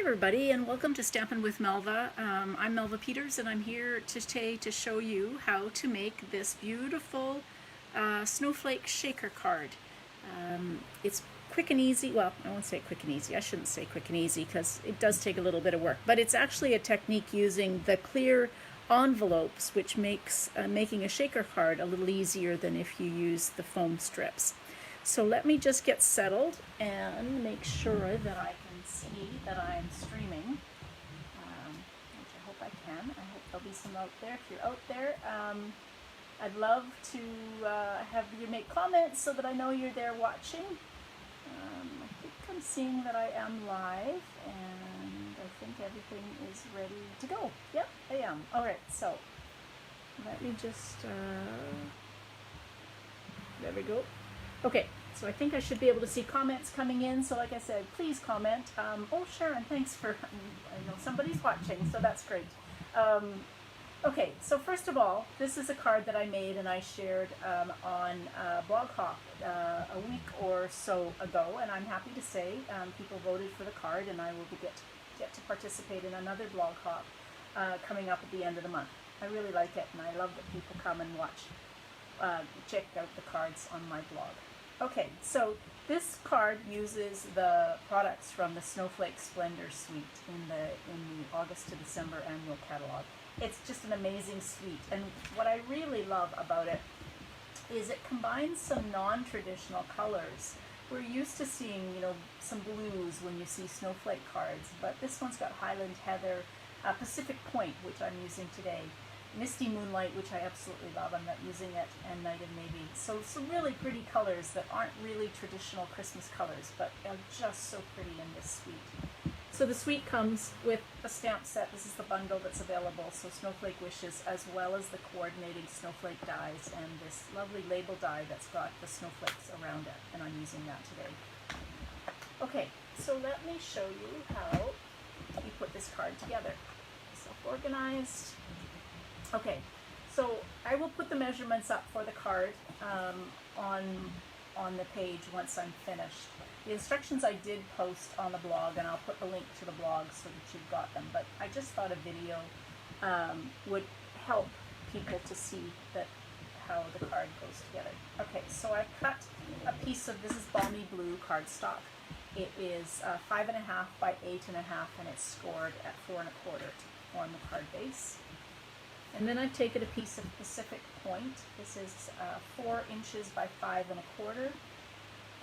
everybody, and welcome to Stampin' with Melva. I'm Melva Peters, and I'm here today to show you how to make this beautiful snowflake shaker card. It's quick and easy. Well, I won't say quick and easy. I shouldn't say quick and easy because it does take a little bit of work, but it's actually a technique using the clear envelopes, which makes making a shaker card a little easier than if you use the foam strips. So let me just get settled and make sure that I can see that I'm streaming, which I hope I can. I hope there'll be some out there. If you're out there, I'd love to have you make comments so that I know you're there watching. I think I'm seeing that I am live, and I think everything is ready to go. Yep, I am. All right, so let me just, there we go. Okay, so I think I should be able to see comments coming in. So like I said, please comment. Oh, Sharon, thanks for, I know somebody's watching, so that's great. Okay, so first of all, this is a card that I made and I shared on Blog Hop a week or so ago, and I'm happy to say people voted for the card, and I will get to participate in another Blog Hop coming up at the end of the month. I really like it, and I love that people come and watch, check out the cards on my blog. Okay, so this card uses the products from the Snowflake Splendor suite in the August to December annual catalog. It's just an amazing suite, and what I really love about it is it combines some non-traditional colors. We're used to seeing, some blues when you see Snowflake cards, but this one's got Highland Heather, Pacific Point, which I'm using today, Misty Moonlight, which I absolutely love, I'm not using it, and Night of Navy. So some really pretty colors that aren't really traditional Christmas colors, but are just so pretty in this suite. So the suite comes with a stamp set. This is the bundle that's available, so Snowflake Wishes, as well as the coordinating snowflake dies, and this lovely label die that's got the snowflakes around it, and I'm using that today. Okay, so let me show you how you put this card together. Self-organized. Okay, so I will put the measurements up for the card on the page once I'm finished. The instructions I did post on the blog, and I'll put the link to the blog so that you've got them, but I just thought a video would help people to see how the card goes together. Okay, so I cut a piece of, this is Balmy Blue cardstock. It is 5.5 by 8.5, and it's scored at 4 1/4 to form the card base. And then I've taken a piece of Pacific Point. This is 4 inches by 5 1/4.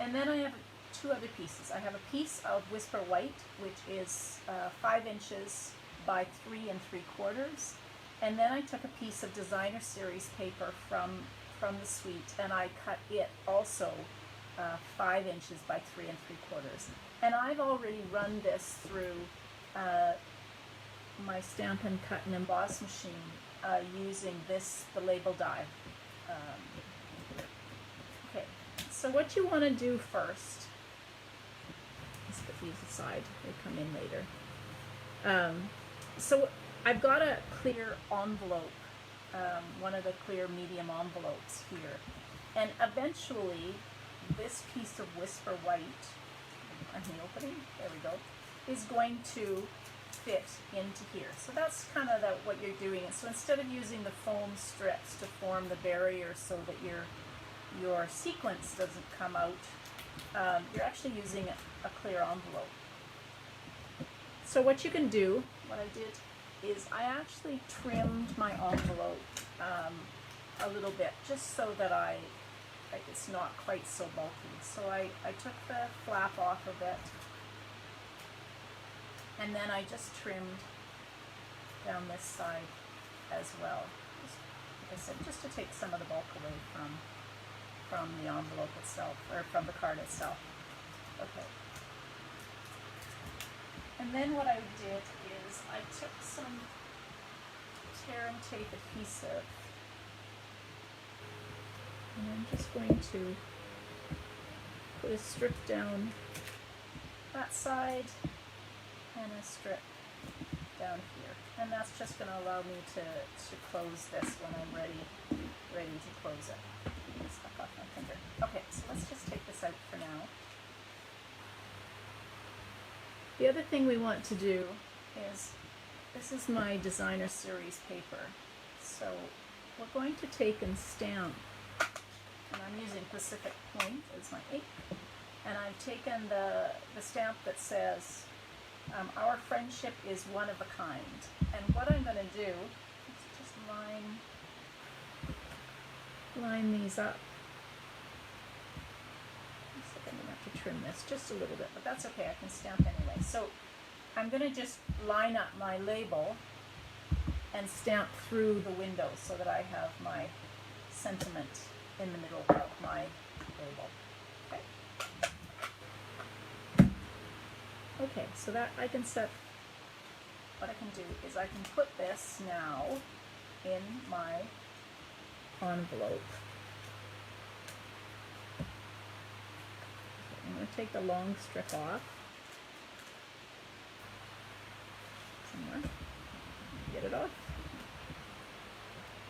And then I have two other pieces. I have a piece of Whisper White, which is 5 inches by 3 3/4. And then I took a piece of Designer Series paper from the suite, and I cut it also 5 inches by 3 3/4. And I've already run this through my Stampin' Cut and Emboss machine using the label die. Okay, so what you want to do first, let's put these aside, they come in later. So I've got a clear envelope, one of the clear medium envelopes here, and eventually this piece of Whisper White, on the opening, there we go, is going to fit into here. So that's kind of what you're doing. So instead of using the foam strips to form the barrier so that your sequence doesn't come out, you're actually using a clear envelope. So what you can do, what I did is I actually trimmed my envelope a little bit, just so that it's not quite so bulky. So I took the flap off of it, and then I just trimmed down this side as well. Like I said, just to take some of the bulk away from the envelope itself, or from the card itself. Okay. And then what I did is I took some tear and tape adhesive, and I'm just going to put a strip down that side and a strip down here, and that's just going to allow me to close this when I'm ready to close it. It's stuck off my finger. Okay, so let's just take this out for now. The other thing we want to do is, this is my designer series paper. So we're going to take and stamp, and I'm using Pacific Point as my ink, and I've taken the stamp that says, our friendship is one of a kind. And what I'm going to do is just line these up. Looks like I'm going to have to trim this just a little bit, but that's okay, I can stamp anyway. So I'm going to just line up my label and stamp through the window so that I have my sentiment in the middle of my label. Okay. Okay, so that I can set, what I can do is I can put this now in my envelope. I'm going to take the long strip off. Somewhere. Get it off.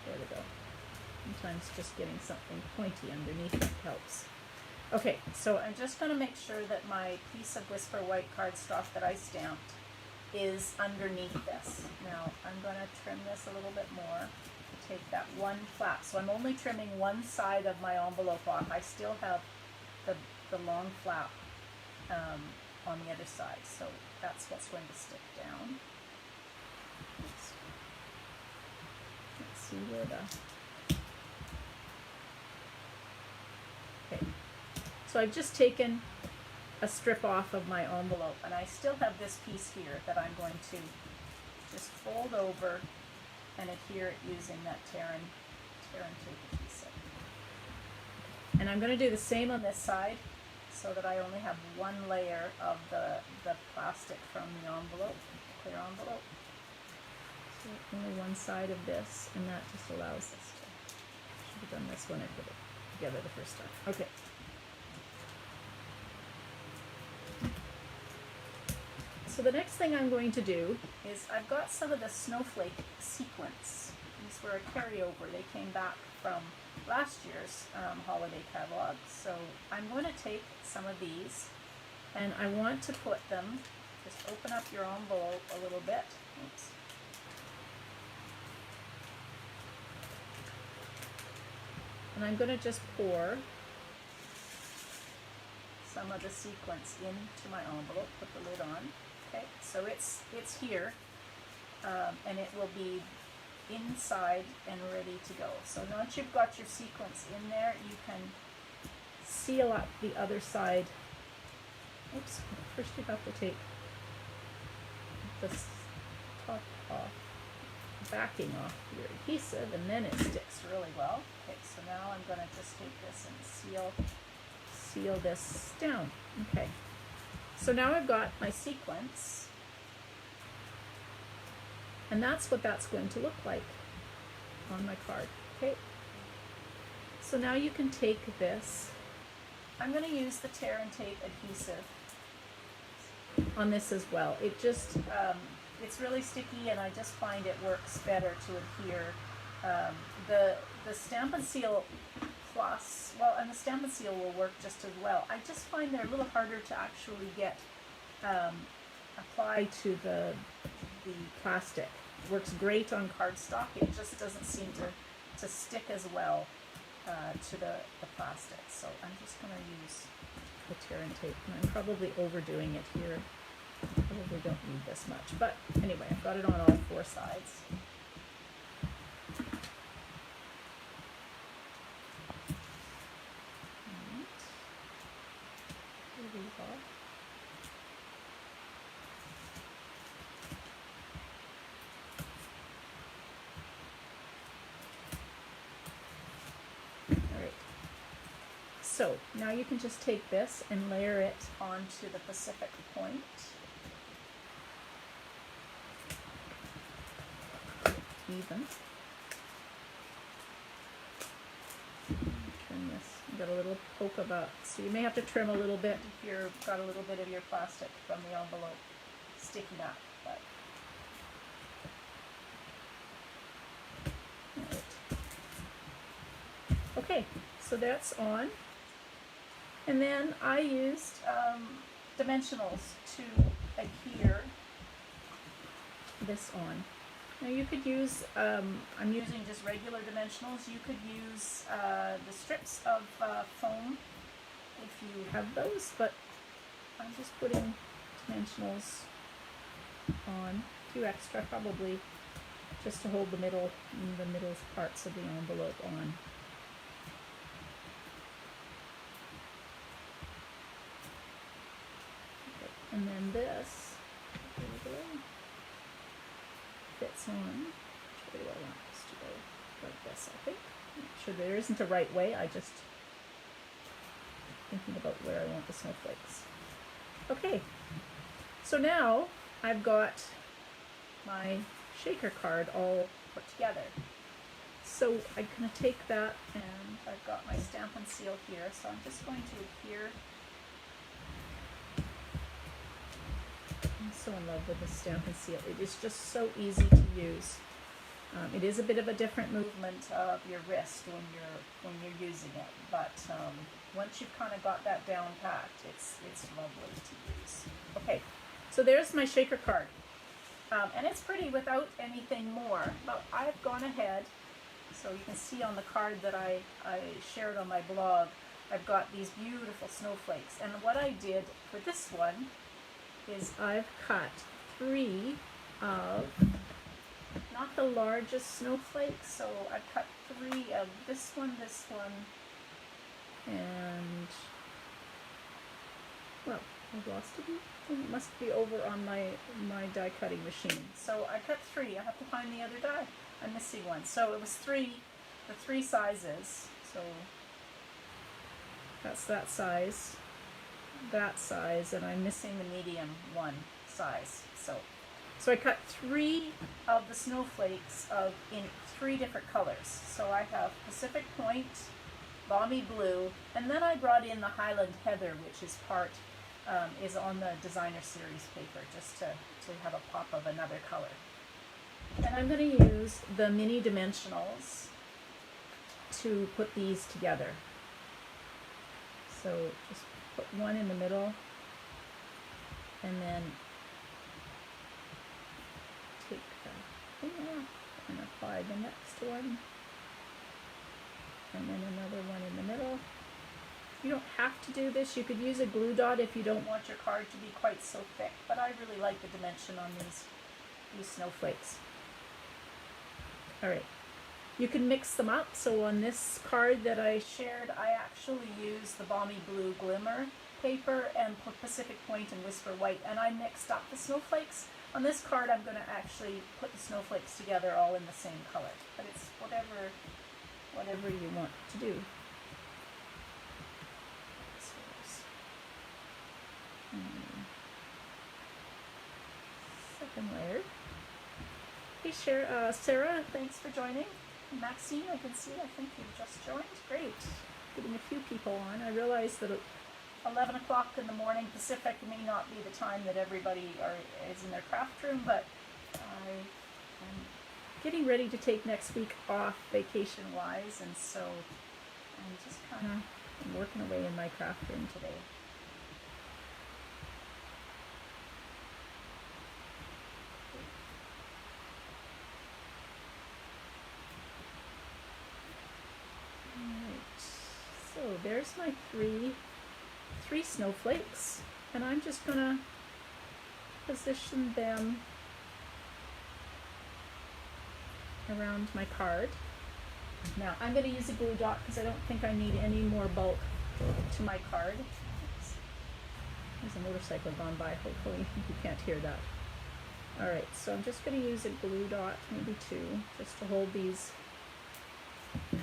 There we go. Sometimes just getting something pointy underneath it helps. Okay, so I'm just going to make sure that my piece of Whisper White cardstock that I stamped is underneath this. Now I'm going to trim this a little bit more. Take that one flap. So I'm only trimming one side of my envelope off. I still have the long flap on the other side. So that's what's going to stick down. Let's see where the... Okay. So I've just taken a strip off of my envelope, and I still have this piece here that I'm going to just fold over and adhere it using that tear and tape adhesive. And I'm going to do the same on this side so that I only have one layer of the plastic from the envelope, clear envelope. So only one side of this, and that just allows us to... Should have done this when I put it together the first time. Okay. So the next thing I'm going to do is I've got some of the Snowflake sequins. These were a carryover. They came back from last year's holiday catalog. So I'm going to take some of these and I want to put them, just open up your envelope a little bit. Oops. And I'm going to just pour some of the sequins into my envelope, put the lid on. Okay, so it's here, and it will be inside and ready to go. So once you've got your sequins in there, you can seal up the other side. Oops, first you have to take this top off, backing off your adhesive, and then it sticks really well. Okay, so now I'm going to just take this and seal this down. Okay. So now I've got my sequence, and that's what that's going to look like on my card. Okay. So now you can take this. I'm going to use the tear and tape adhesive on this as well. It just, it's really sticky, and I just find it works better to adhere. The Stamp and Seal Plus, well, and the Stamp and Seal will work just as well. I just find they're a little harder to actually get apply to the plastic. It works great on cardstock. It just doesn't seem to stick as well to the plastic. So I'm just going to use the tear and tape, and I'm probably overdoing it here. Probably don't need this much, but anyway, I've got it on all four sides. So now you can just take this and layer it onto the Pacific Point. Even. Trim this. You've got a little poke about, so you may have to trim a little bit if you've got a little bit of your plastic from the envelope sticking up. But right. Okay, so that's on. And then I used dimensionals to adhere this on. Now you could use, I'm using just regular dimensionals. You could use the strips of foam if you have those, but I'm just putting dimensionals on, a few extra probably, just to hold the middle parts of the envelope on. Okay. And then this fits on. Which way do I want this to go? Like this, I think. I'm not sure there isn't a right way. I just thinking about where I want the snowflakes. Okay, so now I've got my shaker card all put together. So I'm going to take that, and I've got my stamp and seal here, so I'm just going to adhere. I'm so in love with this stamp and seal. It is just so easy to use. It is a bit of a different movement of your wrist when you're using it, but once you've kind of got that down packed, it's lovely to use. Okay, so there's my shaker card, and it's pretty without anything more. But I've gone ahead, so you can see on the card that I shared on my blog, I've got these beautiful snowflakes, and what I did for this one is I've cut 3 of, not the largest snowflakes, so I've cut 3 of this one, and, well, I've lost it. It must be over on my die cutting machine. So I cut 3. I have to find the other die. I'm missing one. So it was the 3 sizes. So that's that size, and I'm missing the medium one size. So I cut 3 of the snowflakes in 3 different colors. So I have Pacific Point, Balmy Blue, and then I brought in the Highland Heather, which is is on the designer series paper, just to have a pop of another color. And I'm going to use the mini dimensionals to put these together. So just put one in the middle, and then take the thing off and apply the next one, and then another one in the middle. You don't have to do this. You could use a glue dot if you don't want your card to be quite so thick, but I really like the dimension on these snowflakes. All right, you can mix them up. So on this card that I shared, I actually used the Balmy Blue Glimmer paper and Pacific Point and Whisper White, and I mixed up the snowflakes. On this card, I'm going to actually put the snowflakes together all in the same color, but it's whatever you want to do. Second layer. Hey, Sarah, thanks for joining. Maxine, I can see, I think you've just joined. Great. Getting a few people on. I realize that 11 o'clock in the morning Pacific may not be the time that everybody is in their craft room, but I'm getting ready to take next week off vacation-wise, and so I'm just kind of working away in my craft room today. So there's my three snowflakes, and I'm just gonna position them around my card. Now I'm going to use a glue dot because I don't think I need any more bulk to my card. There's a motorcycle gone by, hopefully you can't hear that. Alright, so I'm just going to use a glue dot, maybe 2, just to hold these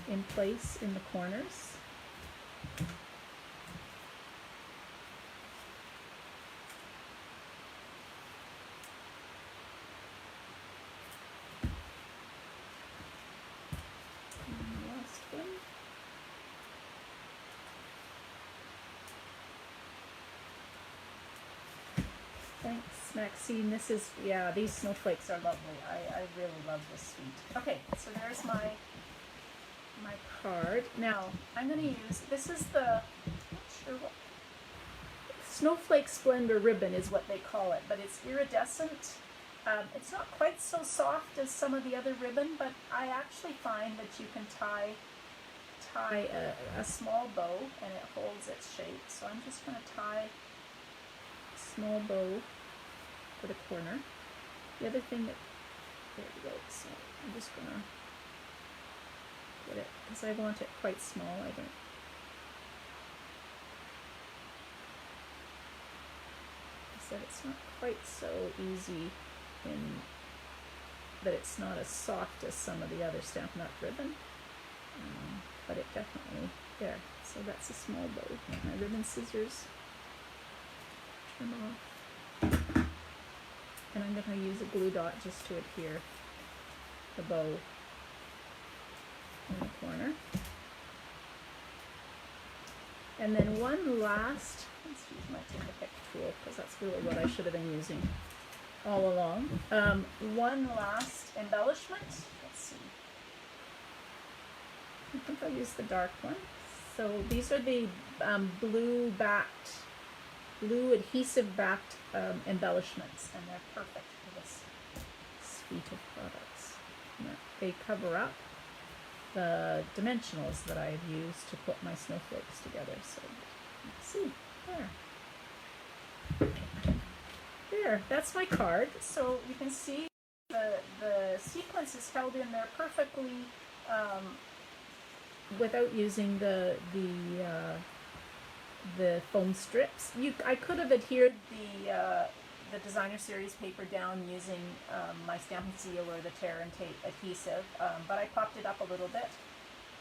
in place in the corners. Thanks, Maxine. This is, yeah, these snowflakes are lovely. I really love this sweet. Okay, so there's my card. Now, I'm going to use, this is the, not sure what, Snowflake Splendor ribbon is what they call it, but it's iridescent. It's not quite so soft as some of the other ribbon, but I actually find that you can tie a small bow and it holds its shape. So I'm just going to tie a small bow for the corner. The other thing that, there we go, so I'm just going to get it, because I want it quite small. I said it's not quite so easy in that it's not as soft as some of the other Stampin' Up! Ribbon, but it definitely, there. So that's a small bow. My ribbon scissors, trim off, and I'm going to use a glue dot just to adhere the bow in the corner. And then one last, let's use my take a pick tool because that's really what I should have been using all along. One last embellishment. Let's see. I think I'll use the dark one. So these are the blue adhesive backed embellishments, and they're perfect for this suite of products. They cover up the dimensionals that I've used to put my snowflakes together. So let's see, there, that's my card. So you can see the sequence is held in there perfectly without using the foam strips. I could have adhered the designer series paper down using my Stampin' Seal or the Tear and Tape adhesive, but I popped it up a little bit,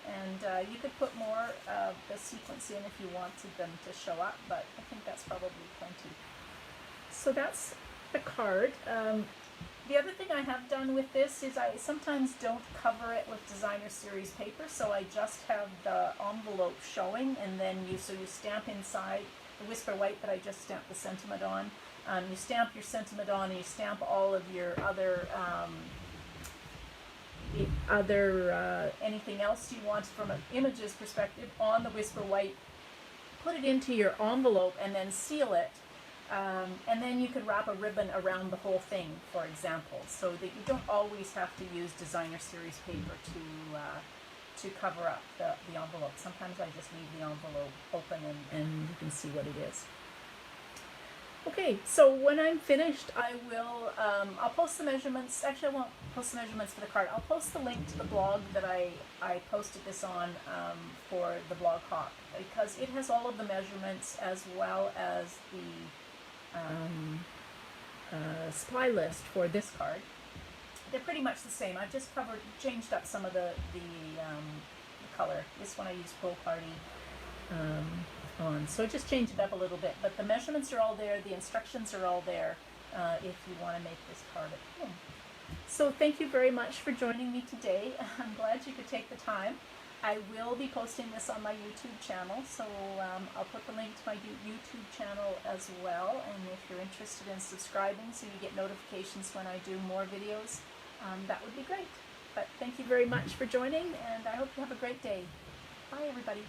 and you could put more of the sequence in if you wanted them to show up, but I think that's probably plenty. So that's the card. The other thing I have done with this is I sometimes don't cover it with designer series paper, so I just have the envelope showing, and then you stamp inside the Whisper White that I just stamped the sentiment on. You stamp your sentiment on, and you stamp all of your other anything else you want from an images perspective on the Whisper White. Put it into your envelope and then seal it. And then you could wrap a ribbon around the whole thing, for example, so that you don't always have to use designer series paper to cover up the envelope. Sometimes I just leave the envelope open and you can see what it is. Okay, so when I'm finished, I will, I'll post the measurements. Actually, I won't post the measurements for the card. I'll post the link to the blog that I posted this on for the Blog Hawk, because it has all of the measurements as well as the supply list for this card. They're pretty much the same. I've just changed up some of the color. This one I used Pool Party on, so I just changed it up a little bit. But the measurements are all there. The instructions are all there if you want to make this card at home. So thank you very much for joining me today. I'm glad you could take the time. I will be posting this on my YouTube channel, so I'll put the link to my YouTube channel as well, and if you're interested in subscribing so you get notifications when I do more videos, that would be great. But thank you very much for joining, and I hope you have a great day. Bye, everybody.